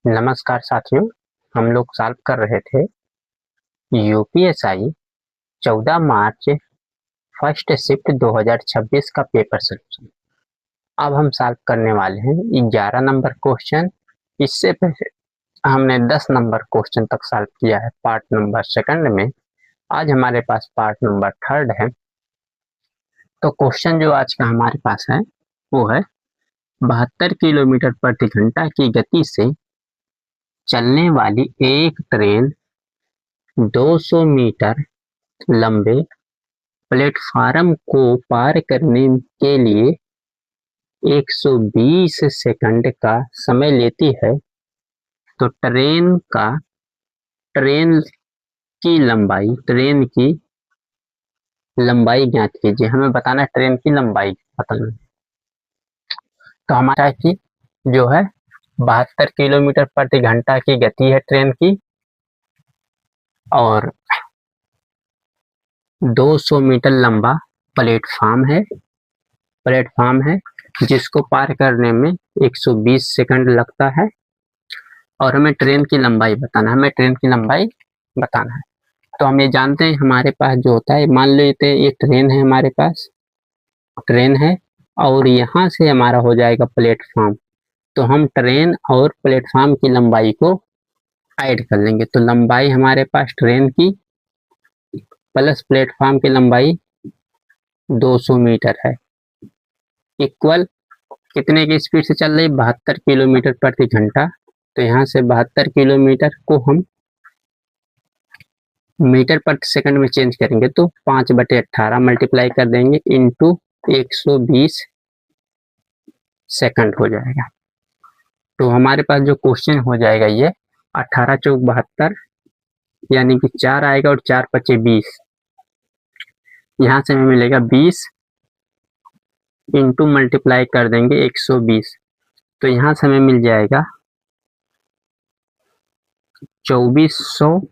नमस्कार साथियों, हम लोग सॉल्व कर रहे थे यूपीएसआई 14 मार्च फर्स्ट शिफ्ट 2026 का पेपर सोल्यूशन। अब हम सॉल्व करने वाले हैं 11 नंबर क्वेश्चन। इससे पहले हमने 10 नंबर क्वेश्चन तक सॉल्व किया है पार्ट नंबर सेकंड में। आज हमारे पास पार्ट नंबर थर्ड है। तो क्वेश्चन जो आज का हमारे पास है वो है 72 किलोमीटर प्रति घंटा की गति से चलने वाली एक ट्रेन 200 मीटर लंबे प्लेटफार्म को पार करने के लिए 120 सेकंड का समय लेती है। तो ट्रेन की लंबाई ज्ञात कीजिए। हमें बताना है ट्रेन की लंबाई बताना है। तो हमारा की जो है 72 किलोमीटर प्रति घंटा की गति है ट्रेन की और 200 मीटर लंबा प्लेटफार्म है जिसको पार करने में 120 सेकंड लगता है। और हमें ट्रेन की लंबाई बताना है। तो हम ये जानते हैं हमारे पास जो होता है, मान लेते हैं ये ट्रेन है, हमारे पास ट्रेन है और यहाँ से हमारा हो जाएगा प्लेटफार्म। तो हम ट्रेन और प्लेटफार्म की लंबाई को ऐड कर लेंगे। तो लंबाई हमारे पास ट्रेन की प्लस प्लेटफार्म की लंबाई 200 मीटर है, इक्वल कितने की स्पीड से चल रही है? 72 किलोमीटर प्रति घंटा। तो यहाँ से 72 किलोमीटर को हम मीटर प्रति सेकंड में चेंज करेंगे तो 5/18 मल्टीप्लाई कर देंगे इंटू 120 सेकंड हो जाएगा। तो हमारे पास जो क्वेश्चन हो जाएगा ये 18 चौक 72 यानी कि 4 आएगा और 4 पचे 20। यहाँ से हमें मिलेगा 20 इंटू मल्टीप्लाई कर देंगे 120। तो यहाँ से हमें मिल जाएगा 2400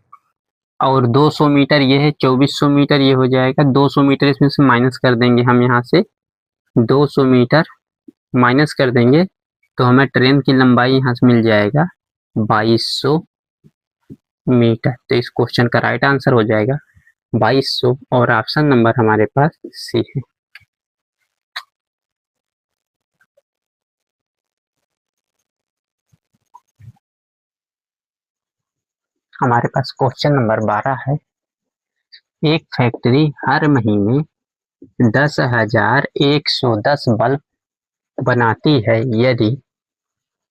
और 200 मीटर ये है, 2400 मीटर ये हो जाएगा। 200 मीटर इसमें से माइनस कर देंगे हम, यहाँ से 200 मीटर माइनस कर देंगे तो हमें ट्रेन की लंबाई यहाँ से मिल जाएगा 2200 मीटर। तो इस क्वेश्चन का राइट आंसर हो जाएगा 2200 और ऑप्शन नंबर हमारे पास सी है। हमारे पास क्वेश्चन नंबर 12 है। एक फैक्ट्री हर महीने 10,110 बल्ब बनाती है। यदि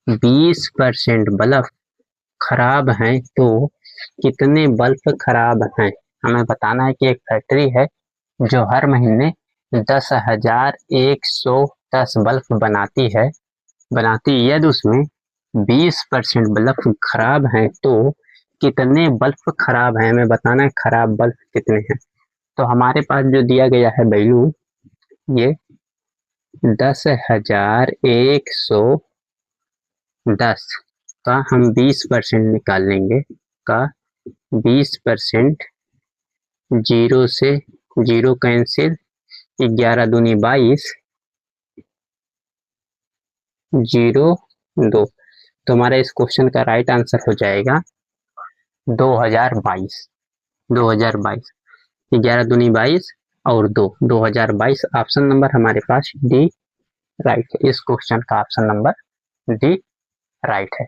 20% बल्ब खराब हैं तो कितने बल्ब खराब हैं? हमें बताना है कि एक फैक्ट्री है जो हर महीने 10,110 बल्ब बनाती यदि उसमें 20% बल्ब खराब हैं तो कितने बल्ब खराब हैं? हमें बताना है खराब बल्ब कितने हैं। तो हमारे पास जो दिया गया है वैल्यू ये 10,110 का हम 20% निकाल लेंगे का 20%, 0 से 0 कैंसिल, 11 दूनी 22, 0 2। तो हमारा इस क्वेश्चन का राइट आंसर हो जाएगा 2022। 11 दूनी 22 और 2022 ऑप्शन नंबर हमारे पास डी राइट है। इस क्वेश्चन का ऑप्शन नंबर डी राइट है।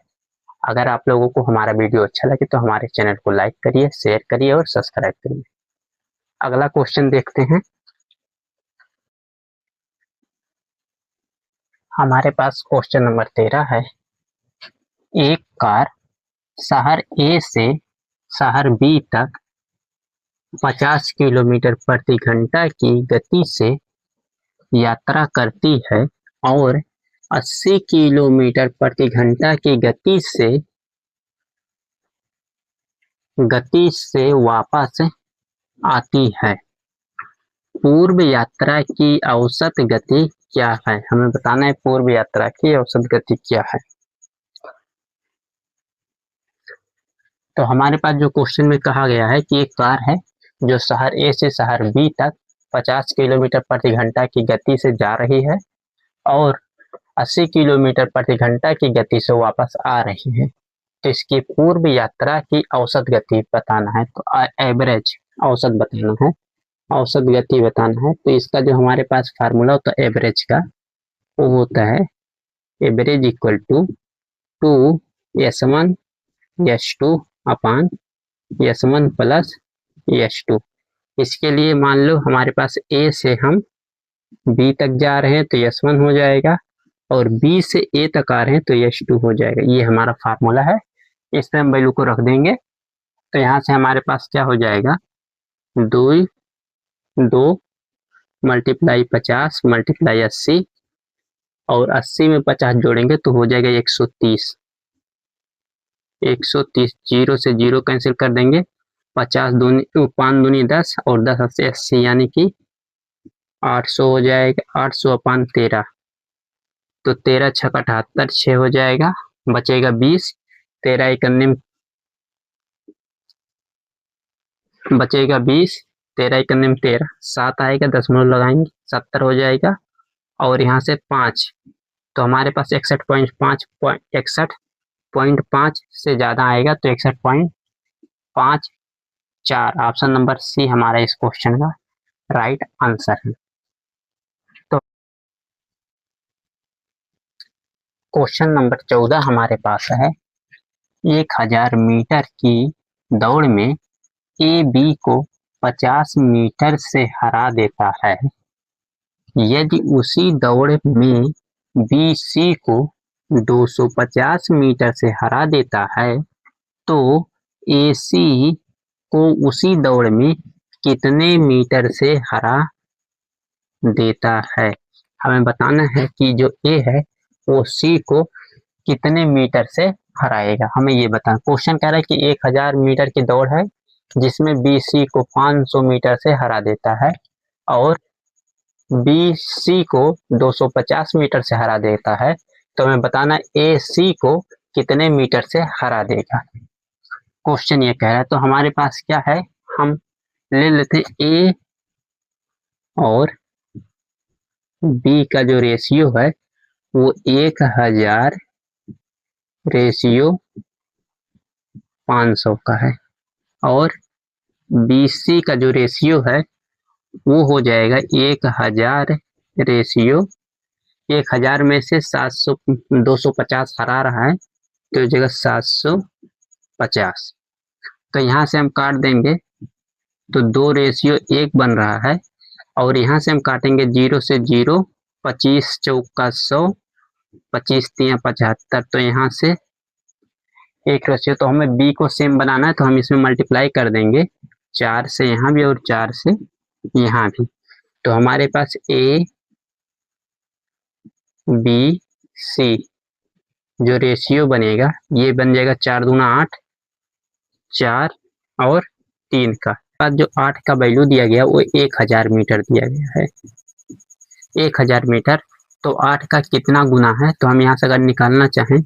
अगर आप लोगों को हमारा वीडियो अच्छा लगे तो हमारे चैनल को लाइक करिए, शेयर करिए और सब्सक्राइब करिए। अगला क्वेश्चन देखते हैं। हमारे पास क्वेश्चन नंबर 13 है। एक कार शहर ए से शहर बी तक 50 किलोमीटर प्रति घंटा की गति से यात्रा करती है और 80 किलोमीटर प्रति घंटा की गति से वापस आती है। पूर्व यात्रा की औसत गति क्या है? हमें बताना है पूर्व यात्रा की औसत गति क्या है। तो हमारे पास जो क्वेश्चन में कहा गया है कि एक कार है जो शहर ए से शहर बी तक 50 किलोमीटर प्रति घंटा की गति से जा रही है और 80 किलोमीटर प्रति घंटा की गति से वापस आ रही है। तो इसकी पूर्व यात्रा की औसत गति बताना है, तो एवरेज औसत बताना है, औसत गति बताना है। तो इसका जो हमारे पास फार्मूला होता है एवरेज का, वो होता है average equal to 2s1 s2 upon s1 plus s2। इसके लिए मान लो हमारे पास ए से हम बी तक जा रहे हैं तो s1 हो जाएगा, और बी से ए तक आ रहे हैं तो s2 हो जाएगा। ये हमारा फार्मूला है, इस पे हम वैल्यू को रख देंगे। तो यहाँ से हमारे पास क्या हो जाएगा, 2 मल्टीप्लाई 50 मल्टीप्लाई 80, और 80 में 50 जोड़ेंगे तो हो जाएगा 130। 130 जीरो से जीरो कैंसिल कर देंगे, 50 दूनी 5 दूनी 10 और 10 से 80 यानी कि 800 हो जाएगा। 800 अपान 13, तो 13 छः 78, 6 हो जाएगा, बचेगा 20। 13 एक अन्य बचेगा 20, 13 एक अन्य 13, 7 आएगा, दशमलव लगाएंगे 70 हो जाएगा। और यहाँ से 5, तो हमारे पास 61.5 से ज़्यादा आएगा तो 61.54। ऑप्शन नंबर सी हमारा इस क्वेश्चन का राइट आंसर है। तो क्वेश्चन नंबर 14 हमारे पास है, 1000 मीटर की दौड़ में ए बी को 50 मीटर से हरा देता है। यदि उसी दौड़ में बी सी को 250 मीटर से हरा देता है तो ए सी को उसी दौड़ में कितने मीटर से हरा देता है। हमें बताना है कि जो ए है वो सी को कितने मीटर से हराएगा, हमें ये बताना। क्वेश्चन कह रहा है कि 1000 मीटर की दौड़ है जिसमें बी सी को 500 मीटर से हरा देता है, और बी सी को 250 मीटर से हरा देता है। तो हमें बताना ए सी को कितने मीटर से हरा देगा। क्वेश्चन ये कह रहा है, तो हमारे पास क्या है, हम ले लेते ए और बी का जो रेशियो है वो 1000 रेशियो 500 का है, और बी सी का जो रेशियो है वो हो जाएगा 1000 रेशियो 1000 में से 700 250 हरा रहा है तो जगह 750। तो यहाँ से हम काट देंगे तो 2 रेशियो 1 बन रहा है, और यहाँ से हम काटेंगे 0 से 0, 25 चौका 100, 25 तिया 75। तो यहाँ से एक रेशियो, तो हमें बी को सेम बनाना है तो हम इसमें मल्टीप्लाई कर देंगे 4 से यहाँ भी और 4 से यहाँ भी। तो हमारे पास ए बी सी जो रेशियो बनेगा ये बन जाएगा 4 दूना 8, 4 और 3 का बाद जो 8 का वैल्यू दिया गया वो 1000 मीटर दिया गया है। 1000 मीटर, तो 8 का कितना गुना है, तो हम यहाँ से अगर निकालना चाहें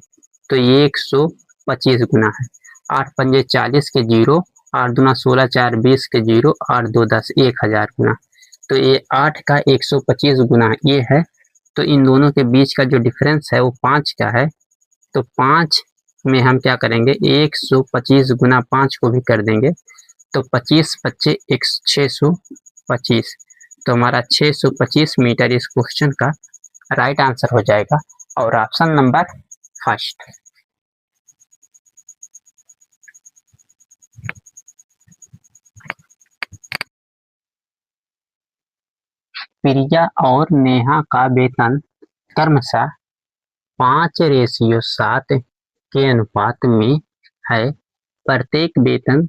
तो ये 125 गुना है। 8 पंजे 40 के 0, 8 दूना 16, 4 20 के 0, 8 2 10, 1000 गुना। तो ये 8 का 125 गुना ये है। तो इन दोनों के बीच का जो डिफरेंस है वो 5 का है। तो 5 में हम क्या करेंगे, 125 गुना 5 को भी कर देंगे तो 25 पच्चे 625। तो हमारा 625 मीटर इस क्वेश्चन का राइट आंसर हो जाएगा, और ऑप्शन नंबर फर्स्ट। प्रिया और नेहा का वेतन क्रमशः 5:7 के अनुपात में है। प्रत्येक वेतन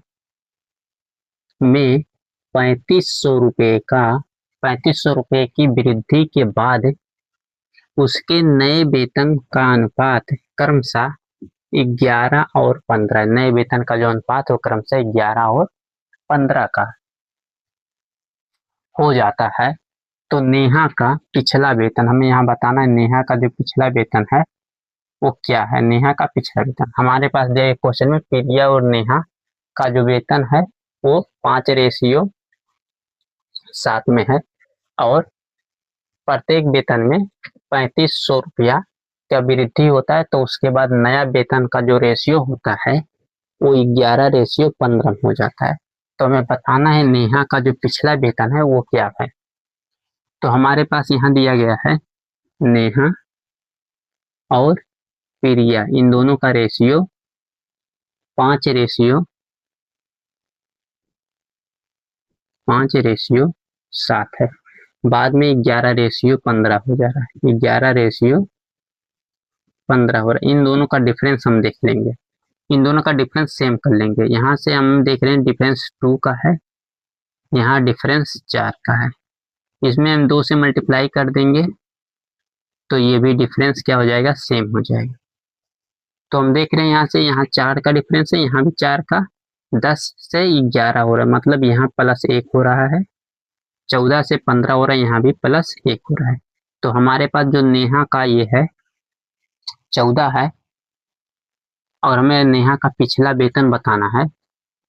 में 3500 रुपये की वृद्धि के बाद उसके नए वेतन का अनुपात क्रमशः 11 और 15, नए वेतन का जो अनुपात हो क्रमशः 11 और 15 का हो जाता है। तो नेहा का पिछला वेतन हमें यहाँ बताना है, नेहा का जो पिछला वेतन है वो क्या है। नेहा का पिछला वेतन हमारे पास दिया क्वेश्चन में, प्रिया और नेहा का जो वेतन है वो 5:7 में है, और प्रत्येक वेतन में 3500 रुपया का वृद्धि होता है तो उसके बाद नया वेतन का जो रेशियो होता है वो 11:15 हो जाता है। तो हमें बताना है नेहा का जो पिछला वेतन है वो क्या है। तो हमारे पास यहाँ दिया गया है नेहा और प्रिया, इन दोनों का रेशियो 5:7 है। बाद में 11:15 हो जा रहा है, 11:15 हो रहा है। इन दोनों का डिफरेंस हम देख लेंगे, इन दोनों का डिफरेंस सेम कर लेंगे। यहाँ से हम देख रहे हैं डिफरेंस 2 का है, यहाँ डिफरेंस 4 का है। इसमें हम 2 से मल्टीप्लाई कर देंगे तो ये भी डिफरेंस क्या हो जाएगा, सेम हो जाएगा। तो हम देख रहे हैं यहाँ से यहाँ 4 का डिफरेंस है, यहाँ भी 4 का, 10 से 11 हो रहा है, मतलब यहाँ +1 हो रहा है। 14 से 15 हो रहा है, यहाँ भी +1 हो रहा है। तो हमारे पास जो नेहा का ये है 14 है और हमें नेहा का पिछला वेतन बताना है।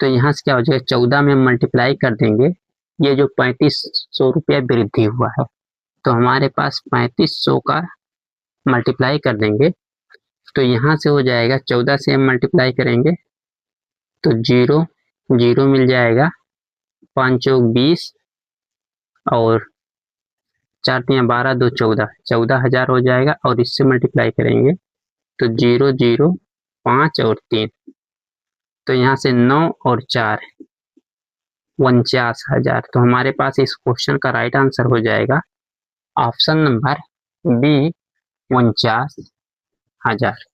तो यहाँ से क्या हो जाएगा, 14 में मल्टीप्लाई कर देंगे, ये जो 3500 रुपया वृद्धि हुआ है, तो हमारे पास 3500 का मल्टीप्लाई कर देंगे तो यहाँ से हो जाएगा 14 से हम मल्टीप्लाई करेंगे तो 0 0 मिल जाएगा, 5 चौक 20 और 4 तियाँ 12, 2 14, 14,000 हो जाएगा। और इससे मल्टीप्लाई करेंगे तो 0 0 5 और 3, तो यहाँ से 9 और 4 49,000। तो हमारे पास इस क्वेश्चन का राइट आंसर हो जाएगा ऑप्शन नंबर बी, 49,000।